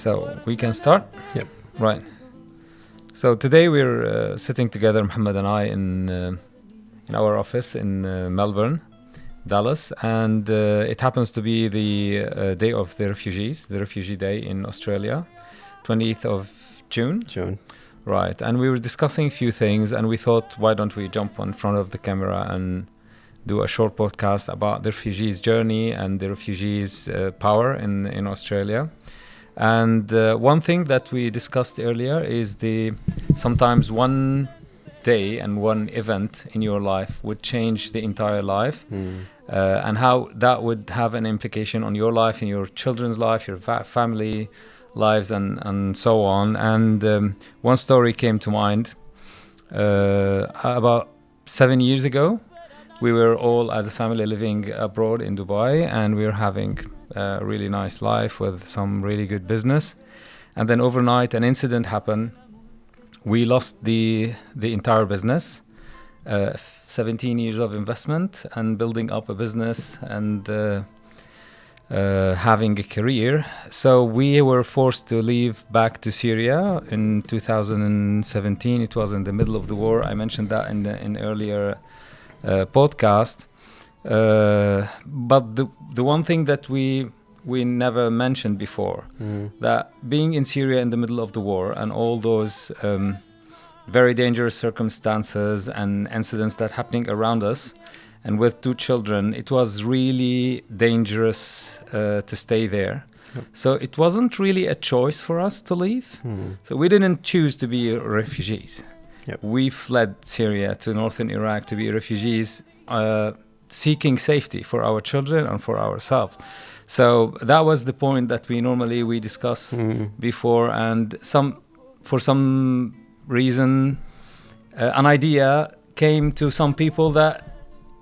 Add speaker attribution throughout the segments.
Speaker 1: So we can start?
Speaker 2: Yep.
Speaker 1: Right. So today we're sitting together, Mohammed and I, in our office in Melbourne, Dallas, and it happens to be the day of the refugees, the Refugee Day in Australia, 20th of June. Right. And we were discussing a few things, and we thought, why don't we jump in front of the camera and do a short podcast about the refugees' journey and the refugees' power in Australia. And one thing that we discussed earlier is sometimes one day and one event in your life would change the entire life, and how that would have an implication on your life, in your children's life, your family lives, and so on. And one story came to mind. About 7 years ago, we were all as a family living abroad in Dubai, and we were having a really nice life with some really good business. And then overnight an incident happened. We lost the entire business, 17 years of investment and building up a business and having a career. So we were forced to leave back to Syria in 2017. It was in the middle of the war. I mentioned that in earlier podcast. But the one thing that we never mentioned before, that being in Syria in the middle of the war and all those very dangerous circumstances and incidents that happening around us, and with 2 children, it was really dangerous to stay there. Yep. So it wasn't really a choice for us to leave. So we didn't choose to be refugees. Yep. We fled Syria to northern Iraq to be refugees, seeking safety for our children and for ourselves. So that was the point that we discuss before, and for some reason an idea came to some people that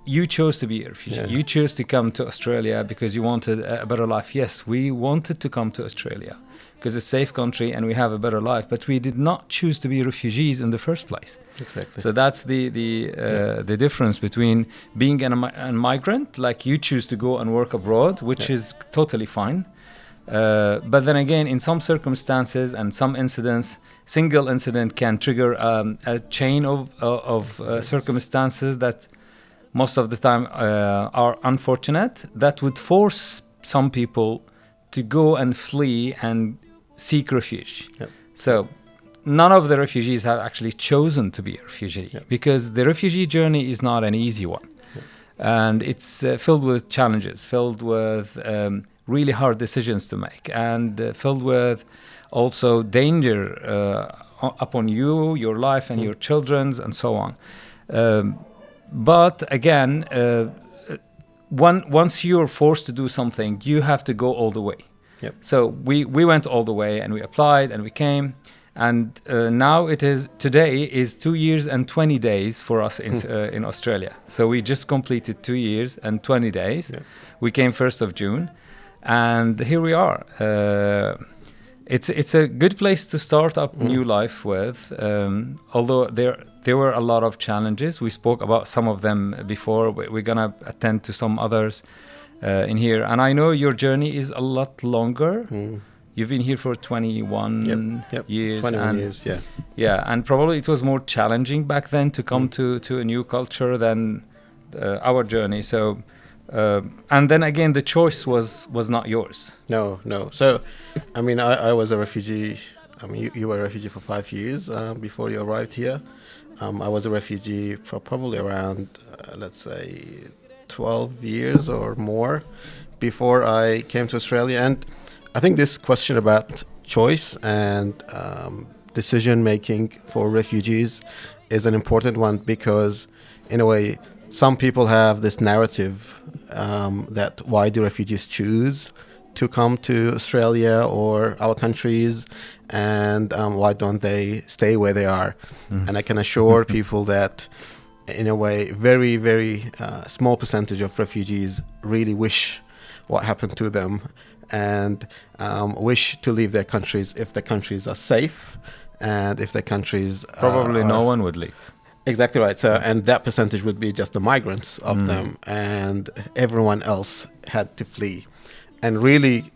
Speaker 1: you chose to be a refugee. Yeah. You chose to come to Australia because you wanted a better life. Yes, we wanted to come to Australia because it's a safe country and we have a better life, but we did not choose to be refugees in the first place.
Speaker 2: Exactly.
Speaker 1: So that's the difference between being a migrant, like you choose to go and work abroad, which is totally fine. But then again, in some circumstances and some incidents, single incident can trigger a chain of circumstances that most of the time are unfortunate, that would force some people to go and flee and seek refuge. Yep. So none of the refugees have actually chosen to be a refugee, because the refugee journey is not an easy one. And it's filled with challenges, filled with really hard decisions to make, and filled with also danger upon you, your life, and your children's, and so on. But again, once you're forced to do something, you have to go all the way. Yep. So we went all the way, and we applied, and we came, and now today is 2 years and 20 days for us in Australia. So we just completed 2 years and 20 days. Yep. We came 1st of June, and here we are. It's a good place to start up new life with, although there were a lot of challenges. We spoke about some of them before. We're gonna attend to some others in here. And I know your journey is a lot longer. You've been here for 21 years.
Speaker 2: 21 years, yeah.
Speaker 1: Yeah, and probably it was more challenging back then to come to a new culture than our journey. So, and then again, the choice was not yours.
Speaker 2: No. So, I mean, I was a refugee. I mean, you were a refugee for 5 years before you arrived here. I was a refugee for probably around, let's say, 12 years or more before I came to Australia. And I think this question about choice and decision-making for refugees is an important one, because, in a way, some people have this narrative that why do refugees choose to come to Australia or our countries, and why don't they stay where they are? And I can assure people that, in a way, very, very small percentage of refugees really wish what happened to them, and wish to leave their countries if the countries are safe, and if the countries
Speaker 1: probably no one would leave.
Speaker 2: Exactly right. So, and that percentage would be just the migrants of them, and everyone else had to flee. And really,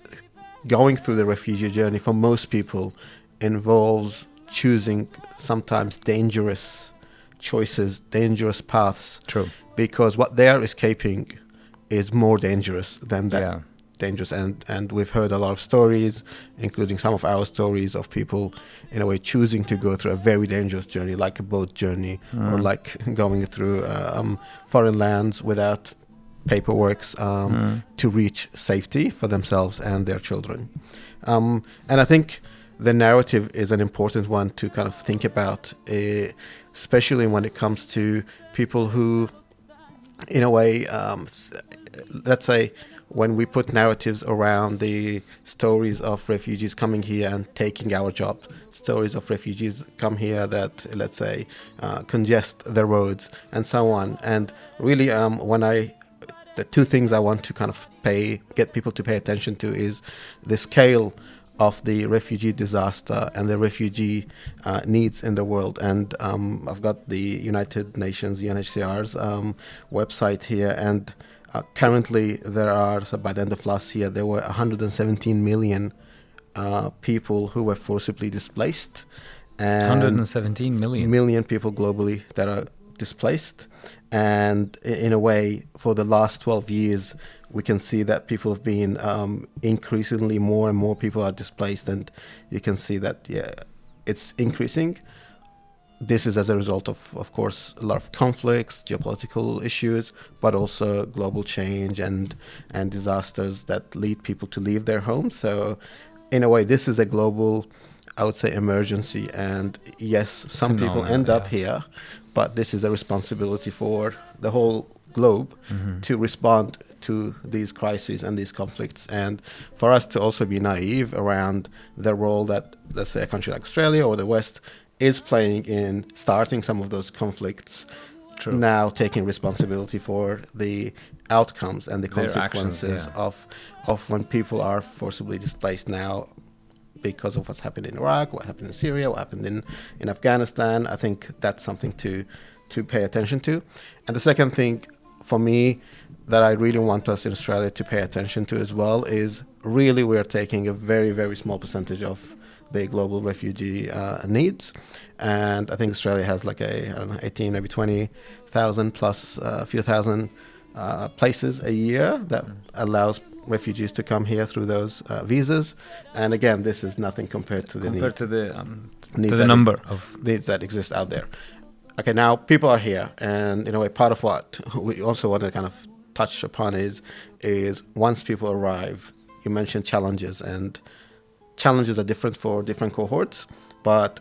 Speaker 2: going through the refugee journey for most people involves choosing sometimes dangerous choices, dangerous paths.
Speaker 1: True.
Speaker 2: Because what they are escaping is more dangerous than that.
Speaker 1: Yeah.
Speaker 2: Dangerous, and we've heard a lot of stories, including some of our stories of people in a way choosing to go through a very dangerous journey, like a boat journey, or like going through foreign lands without paperwork to reach safety for themselves and their children. And I think the narrative is an important one to kind of think about, especially when it comes to people who, in a way, let's say, when we put narratives around the stories of refugees coming here and taking our job, stories of refugees come here that, let's say, congest the roads and so on. And really, the two things I want to kind of get people to pay attention to is the scale of the refugee disaster and the refugee needs in the world. And I've got the United Nations, UNHCR's website here, and currently there are, so by the end of last year, there were 117 million people who were forcibly displaced. And
Speaker 1: 117 million
Speaker 2: people globally that are displaced. And in a way, for the last 12 years, we can see that people have been increasingly more and more people are displaced, and you can see that it's increasing. This is as a result of course, a lot of conflicts, geopolitical issues, but also global change and disasters that lead people to leave their homes. So in a way, this is a global, I would say, emergency. And yes, some people end up here, but this is a responsibility for the whole globe to respond to these crises and these conflicts, and for us to also be naive around the role that, let's say, a country like Australia or the West is playing in starting some of those conflicts. True. Now taking responsibility for the outcomes and the consequences of when people are forcibly displaced now because of what's happened in Iraq, what happened in Syria, what happened in Afghanistan. I think that's something to pay attention to. And the second thing for me that I really want us in Australia to pay attention to as well is really we're taking a very, very small percentage of the global refugee needs. And I think Australia has like 18, maybe 20,000 plus a few thousand places a year that allows refugees to come here through those visas. And again, this is nothing compared to the
Speaker 1: number of
Speaker 2: needs that exist out there. Okay, now people are here, and in a way, part of what we also want to kind of touch upon is once people arrive, you mentioned challenges, and challenges are different for different cohorts. But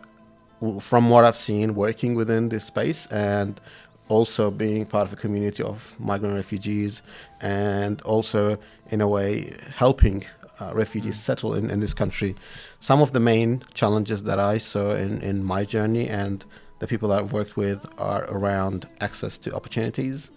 Speaker 2: from what I've seen working within this space and also being part of a community of migrant refugees, and also in a way helping refugees settle in this country, some of the main challenges that I saw in my journey and the people that I've worked with are around access to opportunities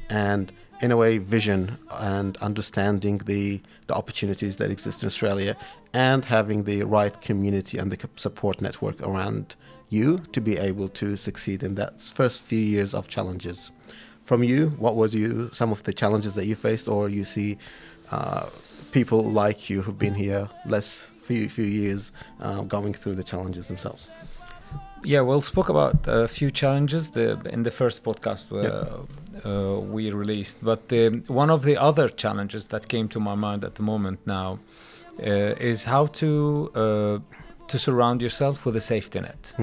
Speaker 2: and, in a way, vision and understanding the opportunities that exist in Australia, and having the right community and the support network around you to be able to succeed in that first few years of challenges. From you, what was some of the challenges that you faced, or you see people like you who've been here few years going through the challenges themselves?
Speaker 1: Yeah, we'll spoke about a few challenges in the first podcast we released. But one of the other challenges that came to my mind at the moment now is how to surround yourself with a safety net.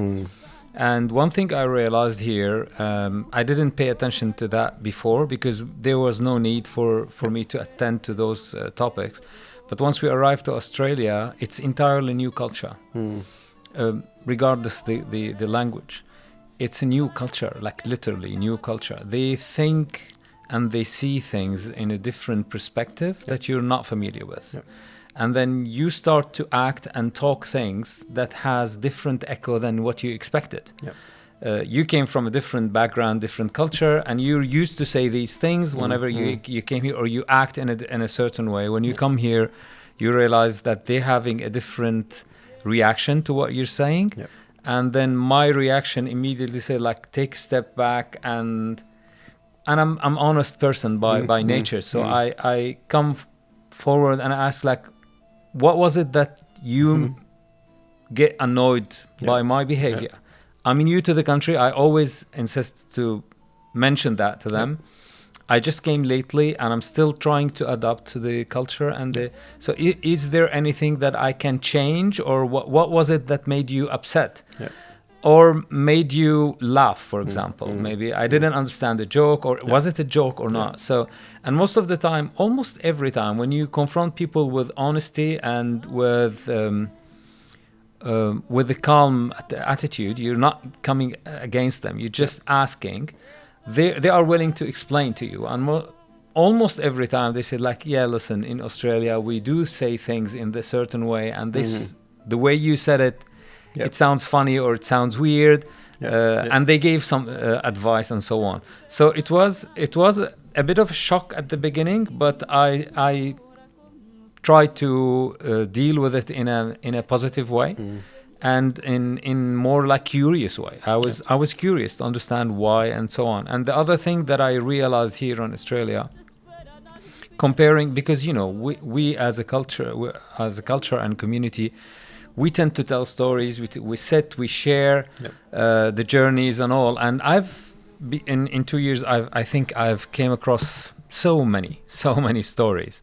Speaker 1: And one thing I realized here, I didn't pay attention to that before because there was no need for me to attend to those topics. But once we arrived to Australia, it's entirely new culture. Regardless the language, it's a new culture, like literally new culture. They think and they see things in a different perspective that you're not familiar with. And then you start to act and talk things that has different echo than what you expected. You came from a different background, different culture, and you're used to say these things whenever you came here, or you act in a certain way. When you come here, you realize that they're having a different reaction to what you're saying. And then my reaction immediately said, like, take a step back, and I'm honest person by nature. So I come forward and I ask, like, what was it that you get annoyed by my behavior? I'm new to the country. I always insist to mention that to them. I just came lately and I'm still trying to adapt to the culture and so is there anything that I can change, or what was it that made you upset or made you laugh, for example? Maybe I didn't understand the joke, or was it a joke or not? So, and most of the time, almost every time, when you confront people with honesty and with a calm attitude, you're not coming against them, you're just asking. They are willing to explain to you, and almost every time they say like, yeah, listen, in Australia we do say things in a certain way, and this the way you said it, it sounds funny or it sounds weird, and they gave some advice and so on. So it was a bit of a shock at the beginning, but I tried to deal with it in a positive way. And in more like curious way. I was curious to understand why and so on. And the other thing that I realized here in Australia, comparing, because we as a culture and community, we tend to tell stories. We share the journeys and all. And in 2 years I think I've came across so many stories.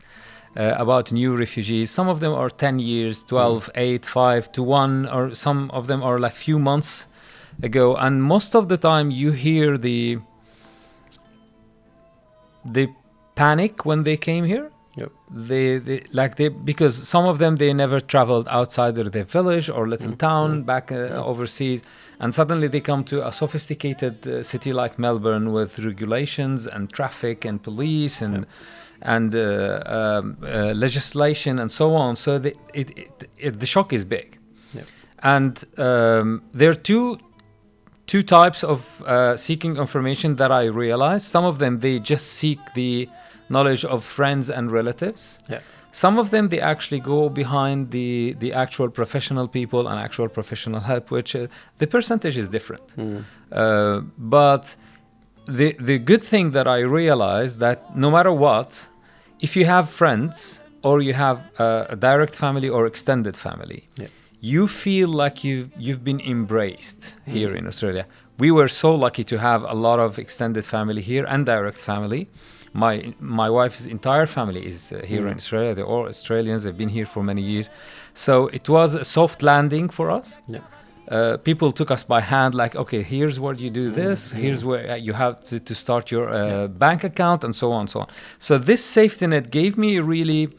Speaker 1: About new refugees. Some of them are 10 years, 12, 8, 5 to 1, or some of them are like few months ago. And most of the time you hear the panic when they came here. Because some of them, they never traveled outside of their village or little town back overseas, and suddenly they come to a sophisticated city like Melbourne with regulations and traffic and police and legislation and so on. So the shock is big. And there are two types of seeking information that I realized. Some of them, they just seek the knowledge of friends and relatives. Some of them, they actually go behind the actual professional people and actual professional help, which the percentage is different. But the good thing that I realized, that no matter what, if you have friends or you have a direct family or extended family, you feel like you've been embraced here in Australia. We were so lucky to have a lot of extended family here and direct family. My wife's entire family is here in Australia. They're all Australians. They've been here for many years. So it was a soft landing for us. People took us by hand, like, okay, here's where you do this, here's where you have to start your bank account, and so on and so on. So this safety net gave me a really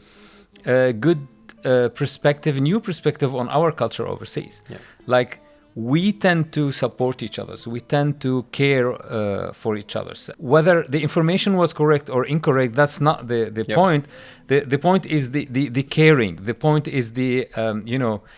Speaker 1: good new perspective on our culture overseas. Like, we tend to support each other. So we tend to care for each other. Whether the information was correct or incorrect, that's not the point. The point is the caring. The point is the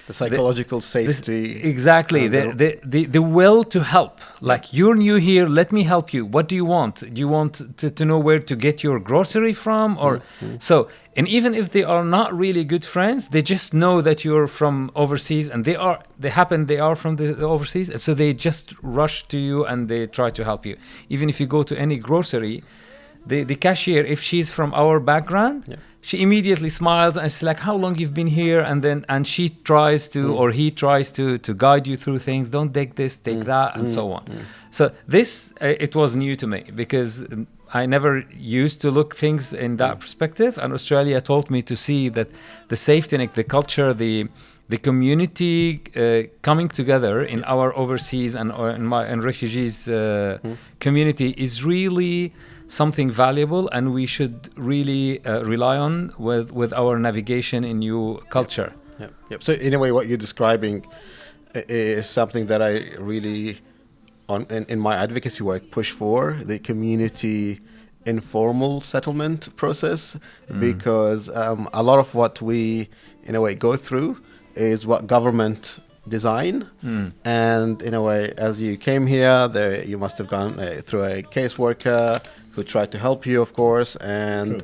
Speaker 2: psychological safety.
Speaker 1: Exactly. The will to help. Like, you're new here, let me help you. What do you want? Do you want to know where to get your grocery from? Or so. And even if they are not really good friends, they just know that you're from overseas, and they are from the overseas, and so they just rush to you and they try to help you. Even if you go to any grocery, the cashier, if she's from our background, she immediately smiles and she's like, how long you've been here? And she tries to, or he tries to guide you through things. Don't take this, take that, and so on. So this, it was new to me, because I never used to look things in that perspective, and Australia taught me to see that the safety net, the culture, the community coming together in our overseas and refugees community is really something valuable, and we should really rely on with our navigation in new culture.
Speaker 2: So in a way, what you're describing is something that I really, in my advocacy work, push for, the community informal settlement process, because a lot of what we, in a way, go through is what government design. And in a way, as you came here, you must have gone through a caseworker who tried to help you, of course, and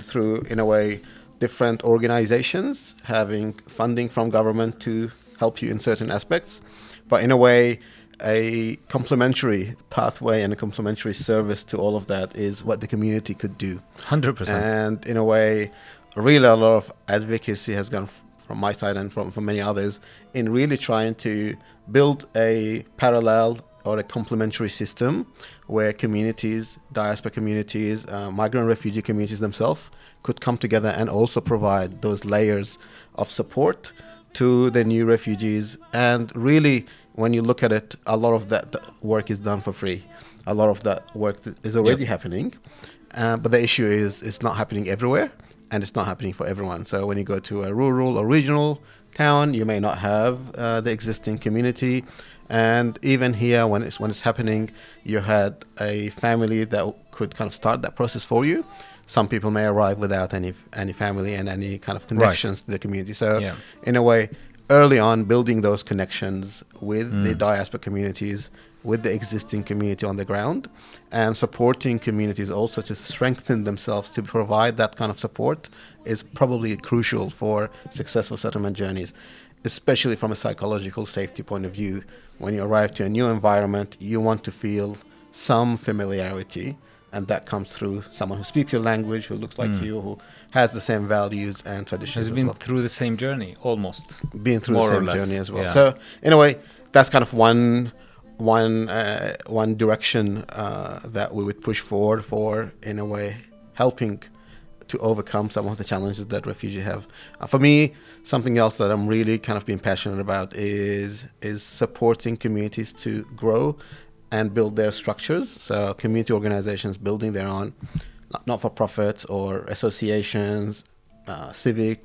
Speaker 2: through, in a way, different organizations having funding from government to help you in certain aspects. But in a way, a complementary pathway and a complementary service to all of that is what the community could do.
Speaker 1: 100%.
Speaker 2: And in a way, really a lot of advocacy has gone from my side and from many others in really trying to build a parallel or a complementary system where communities, diaspora communities, migrant refugee communities themselves could come together and also provide those layers of support to the new refugees. And really, when you look at it, a lot of that work is done for free. A lot of that work is already happening. But the issue is it's not happening everywhere, and it's not happening for everyone. So when you go to a rural or regional town, you may not have the existing community. And even here, when it's happening, you had a family that could kind of start that process for you. Some people may arrive without any family and any kind of connections to the community. So in a way, early on, building those connections with the diaspora communities, with the existing community on the ground, and supporting communities also to strengthen themselves to provide that kind of support is probably crucial for successful settlement journeys, especially from a psychological safety point of view. When you arrive to a new environment, you want to feel some familiarity, and that comes through someone who speaks your language, who looks like you, who has the same values and traditions
Speaker 1: has been through the same journey, almost.
Speaker 2: Been through the same journey as well.
Speaker 1: Yeah.
Speaker 2: So in a way, that's kind of one direction that we would push forward for, in a way, helping to overcome some of the challenges that refugees have. For me, something else that I'm really kind of being passionate about is supporting communities to grow and build their structures. So community organizations building their own not-for-profit or associations, civic,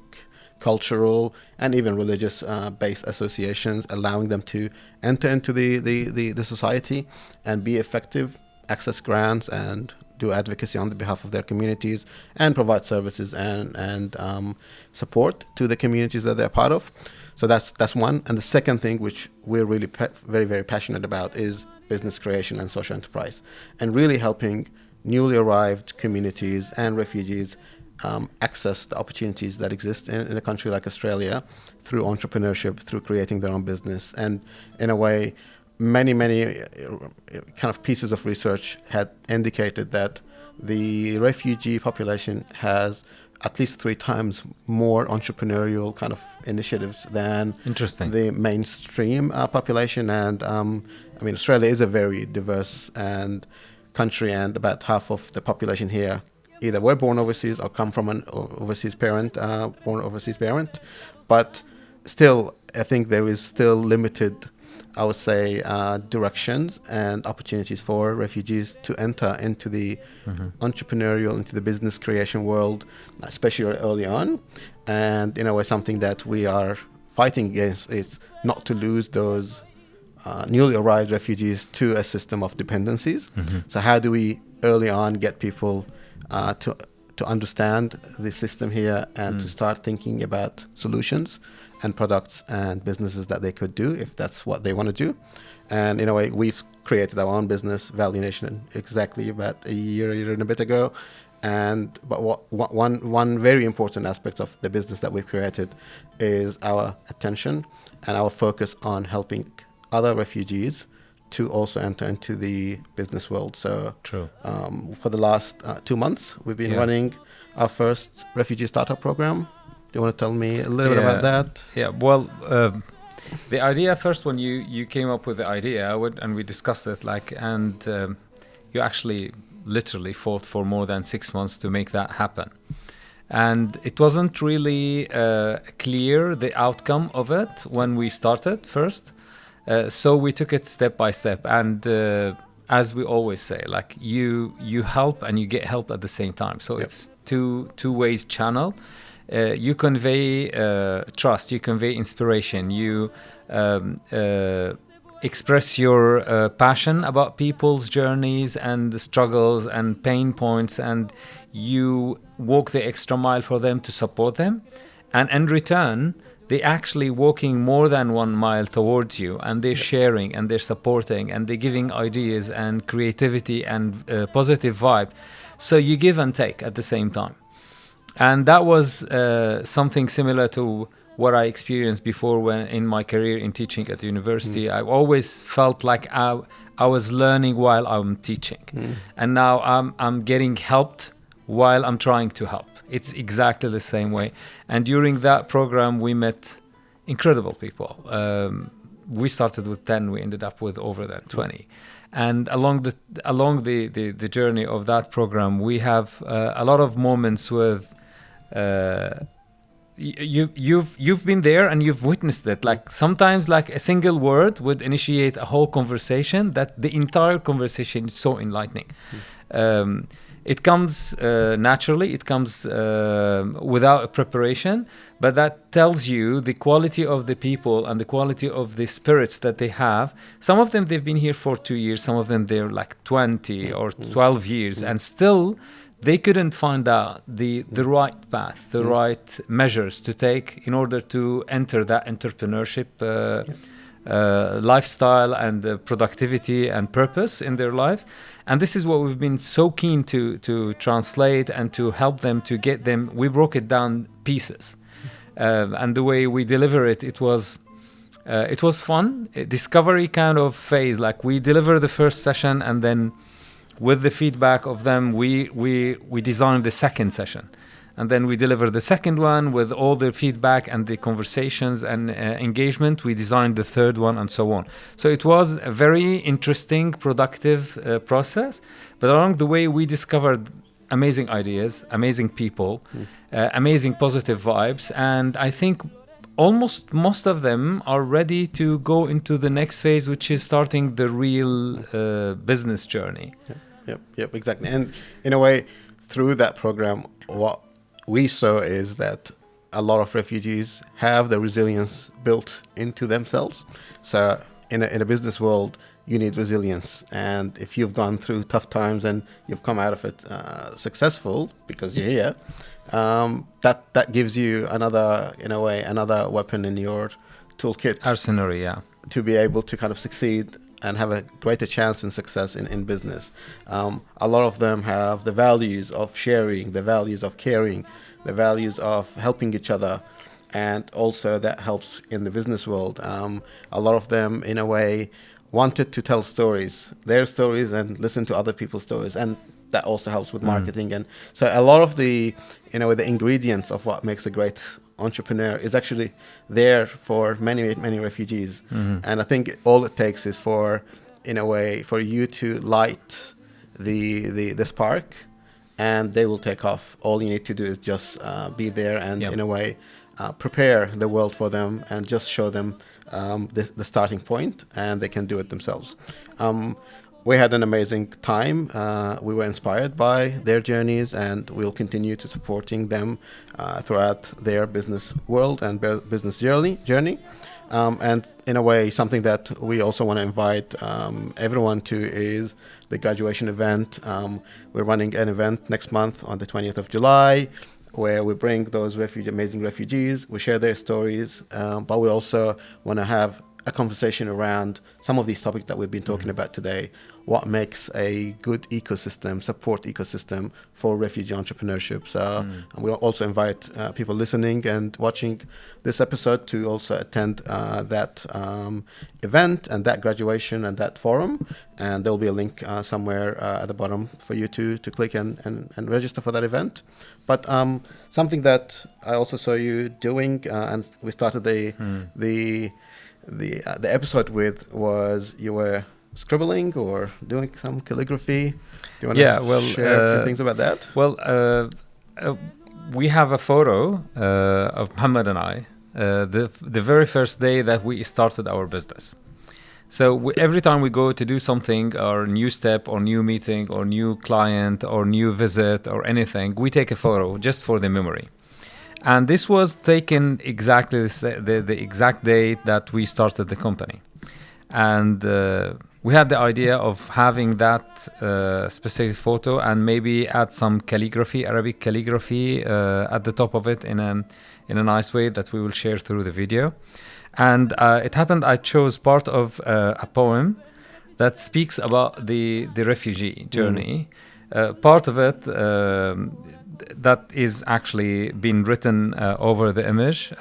Speaker 2: cultural, and even religious based associations, allowing them to enter into the society and be effective, access grants, and do advocacy on the behalf of their communities, and provide services and support to the communities that they're part of. So that's one. And the second thing, which we're really very, very passionate about, is business creation and social enterprise, and really helping newly arrived communities and refugees access the opportunities that exist in a country like Australia through entrepreneurship, through creating their own business. And in a way, many kind of pieces of research had indicated that the refugee population has at least 3 times more entrepreneurial kind of initiatives than the mainstream population. And I mean, Australia is a very diverse and country, and about half of the population here either were born overseas or come from an overseas parent, born overseas parent. But still, I think there is still limited, I would say, directions and opportunities for refugees to enter into the entrepreneurial, into the business creation world, especially early on. And in a way, something that we are fighting against is not to lose those newly arrived refugees to a system of dependencies. So how do we early on get people to understand the system here and to start thinking about solutions and products and businesses that they could do if that's what they want to do. And in a way, we've created our own business, Value Nation, exactly about a year and a bit ago. But one very important aspect of the business that we've created is our attention and our focus on helping other refugees to also enter into the business world. So for the last 2 months, we've been running our first refugee startup program. Do you want to tell me a little bit about that?
Speaker 1: Yeah, well, the idea first, when you came up with the idea, and we discussed it, you actually literally fought for more than 6 months to make that happen. And it wasn't really clear, the outcome of it, when we started first. So we took it step by step, and as we always say, like you help and you get help at the same time. So it's two ways channel. You convey trust, you convey inspiration, you express your passion about people's journeys and the struggles and pain points, and you walk the extra mile for them to support them, and in return they actually walking more than 1 mile towards you, and they're sharing and they're supporting and they're giving ideas and creativity and positive vibe. So you give and take at the same time. And that was something similar to what I experienced before when in my career in teaching at the university. I always felt like I was learning while I'm teaching. And now I'm getting helped while I'm trying to help. It's exactly the same way. And during that program, we met incredible people. We started with 10, we ended up with over than 20. And along the journey of that program, we have a lot of moments with you've been there and you've witnessed it. Like sometimes, like a single word would initiate a whole conversation. That the entire conversation is so enlightening. It comes naturally. It comes without a preparation. But that tells you the quality of the people and the quality of the spirits that they have. Some of them, they've been here for 2 years. Some of them, they're like 20 or 12 years. And still, they couldn't find out the right path, the right measures to take in order to enter that entrepreneurship lifestyle and productivity and purpose in their lives. And this is what we've been so keen to translate and to help them to get them. We broke it down pieces. And the way we deliver it, it was fun, a discovery kind of phase. Like we deliver the first session, and then with the feedback of them, we designed the second session, and then we deliver the second one with all the feedback and the conversations and engagement. We designed the third one, and so on. So it was a very interesting, productive process. But along the way, we discovered amazing ideas, amazing people, amazing positive vibes, and I think almost most of them are ready to go into the next phase, which is starting the real business journey.
Speaker 2: Yep, exactly. And in a way, through that program, what we saw is that a lot of refugees have the resilience built into themselves. So in a business world, you need resilience. And if you've gone through tough times and you've come out of it successful because you're here, that gives you another weapon in your toolkit.
Speaker 1: Arsenal, yeah.
Speaker 2: To be able to kind of succeed and have a greater chance in success in business. A lot of them have the values of sharing, the values of caring, the values of helping each other. And also that helps in the business world. A lot of them, in a way, wanted to tell their stories, and listen to other people's stories. And that also helps with marketing. And so a lot of the ingredients of what makes a great entrepreneur is actually there for many, many refugees. And I think all it takes is for you to light the spark, and they will take off. All you need to do is just be there and prepare the world for them, and just show them the starting point, and they can do it themselves. We had an amazing time. We were inspired by their journeys, and we'll continue to supporting them throughout their business world and business journey. And in a way, something that we also want to invite everyone to is the graduation event. We're running an event next month on the 20th of July, where we bring those amazing refugees, we share their stories, but we also want to have a conversation around some of these topics that we've been talking about today. What makes a good support ecosystem for refugee entrepreneurship. So and we'll also invite people listening and watching this episode to also attend that event and that graduation and that forum. And there'll be a link somewhere at the bottom for you to click and register for that event. But something that I also saw you doing, and we started the episode with, was you were scribbling or doing some calligraphy. Do you want to share a few things about that?
Speaker 1: Well, we have a photo of Mohammed and I, the very first day that we started our business. So every time we go to do something, or new step, or new meeting, or new client, or new visit, or anything, we take a photo just for the memory. And this was taken exactly the exact date that we started the company. And we had the idea of having that specific photo, and maybe add some calligraphy, Arabic calligraphy, at the top of it in a nice way that we will share through the video. And it happened I chose part of a poem that speaks about the refugee journey. Part of it that is actually been written over the image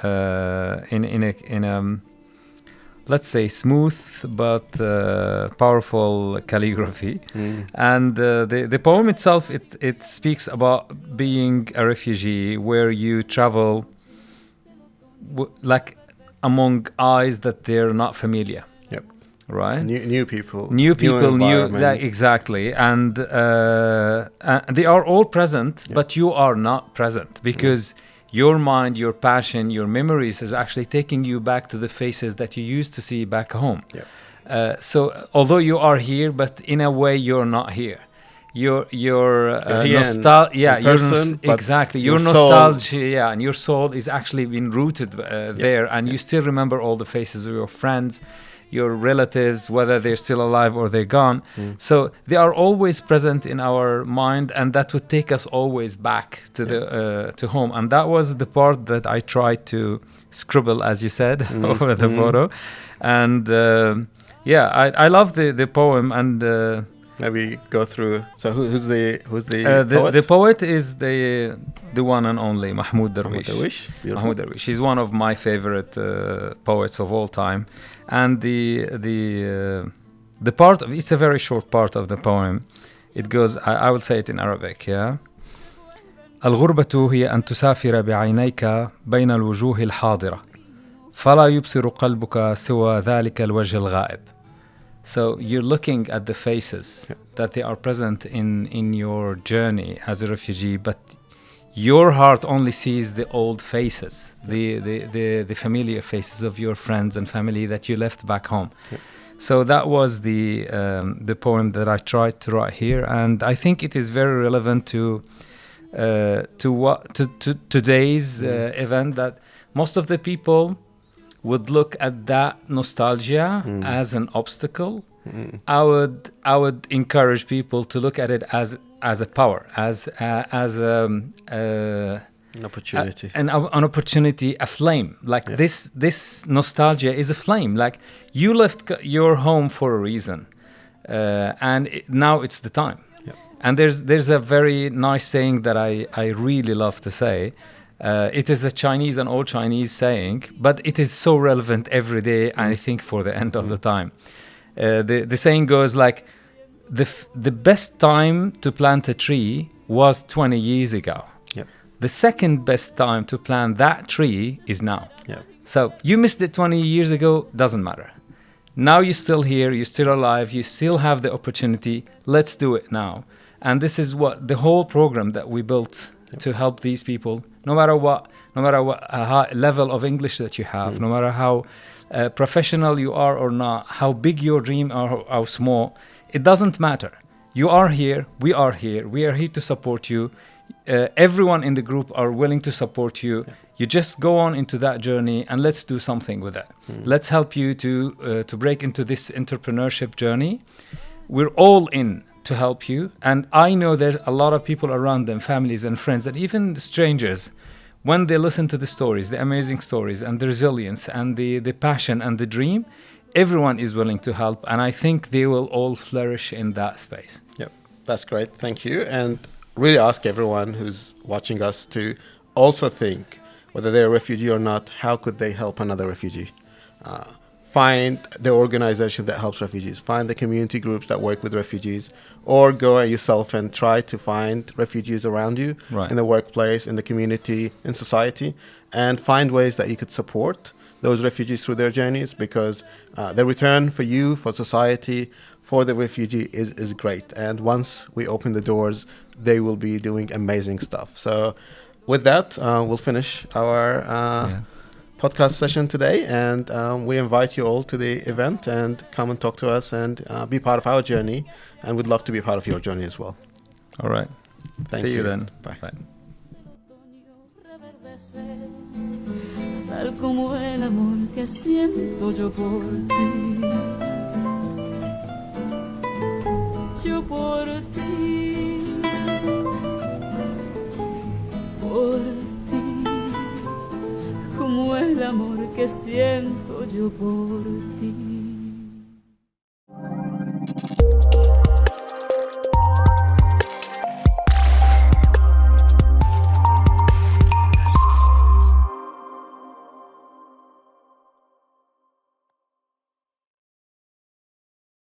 Speaker 1: in a let's say, smooth but powerful calligraphy. And the poem itself, it speaks about being a refugee, where you travel like among eyes that they're not familiar.
Speaker 2: Yep.
Speaker 1: Right.
Speaker 2: New people.
Speaker 1: New
Speaker 2: environment.
Speaker 1: Exactly, and they are all present, but you are not present because your mind, your passion, your memories is actually taking you back to the faces that you used to see back home.
Speaker 2: Yep.
Speaker 1: So although you are here, but in a way you're not here. Your nostalgia, exactly. Your nostalgia, and your soul is actually been rooted there, and you still remember all the faces of your friends, your relatives, whether they're still alive or they're gone. So they are always present in our mind, and that would take us always back to the to home. And that was the part that I tried to scribble, as you said, over the photo. And I love the poem. And
Speaker 2: maybe go through. So who's the poet?
Speaker 1: The poet is the one and only Mahmoud Darwish. Mahmoud Darwish. He's one of my favorite poets of all time. And the part of it's a very short part of the poem. It goes. I will say it in Arabic. Yeah. الغربة هي أن تسافر بعينيك بين الوجوه الحاضرة فلا يبصر قلبك سوى ذلك الوجه الغائب. So you're looking at the faces that they are present in your journey as a refugee, but your heart only sees the old faces, the familiar faces of your friends and family that you left back home. So that was the poem that I tried to write here, and I think it is very relevant to today's event, that most of the people would look at that nostalgia as an obstacle. I would encourage people to look at it as a power, as an
Speaker 2: opportunity,
Speaker 1: an opportunity, a flame. Like this nostalgia is a flame. Like you left your home for a reason, and now it's the time. And there's a very nice saying that I really love to say. It is an old Chinese saying, but it is so relevant every day, I think, for the end of the time. The saying goes like, the best time to plant a tree was 20 years ago. The second best time to plant that tree is now. So you missed it 20 years ago, doesn't matter. Now you're still here, you're still alive, you still have the opportunity. Let's do it now. And this is what the whole program that we built to help these people, no matter what high level of English that you have, no matter how professional you are or not, how big your dream or how small, it doesn't matter. You are here, we are here to support you. Everyone in the group are willing to support you. You just go on into that journey, and let's do something with it. Let's help you to break into this entrepreneurship journey. We're all in to help you, and I know there's a lot of people around them, families and friends, and even strangers, when they listen to the stories, the amazing stories, and the resilience, and the passion, and the dream, everyone is willing to help, and I think they will all flourish in that space.
Speaker 2: Yep, that's great. Thank you. And really ask everyone who's watching us to also think, whether they're a refugee or not, how could they help another refugee? Find the organization that helps refugees. Find the community groups that work with refugees, or go yourself and try to find refugees around you in the workplace, in the community, in society, and find ways that you could support those refugees through their journeys, because the return for you, for society, for the refugee is great. And once we open the doors, they will be doing amazing stuff. So with that, we'll finish our podcast session today, and we invite you all to the event and come and talk to us and be part of our journey, and we'd love to be part of your journey as well.
Speaker 1: All right.
Speaker 2: Thank you.
Speaker 1: See you then.
Speaker 2: Bye.
Speaker 3: Tal como el amor que siento yo por ti, yo por ti, por ti, como el amor que siento yo por ti.